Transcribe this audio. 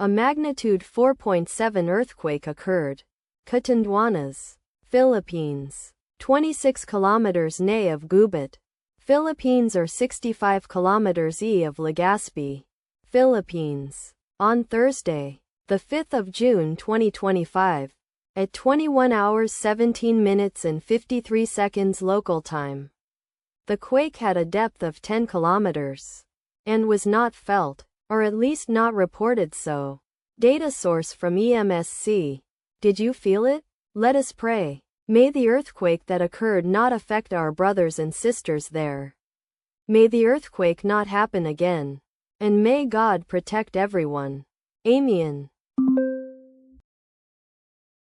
A magnitude 4.7 earthquake occurred. Catanduanes, Philippines. 26 kilometers NE of Gubat, Philippines or 65 kilometers E of Legazpi, Philippines. On Thursday, the 5th of June 2025, at 21 hours 17 minutes and 53 seconds local time. The quake had a depth of 10 kilometers and was not felt, or at least not reported so. Data source from EMSC. Did you feel it? Let us pray. May the earthquake that occurred not affect our brothers and sisters there. May the earthquake not happen again. And may God protect everyone. Amen.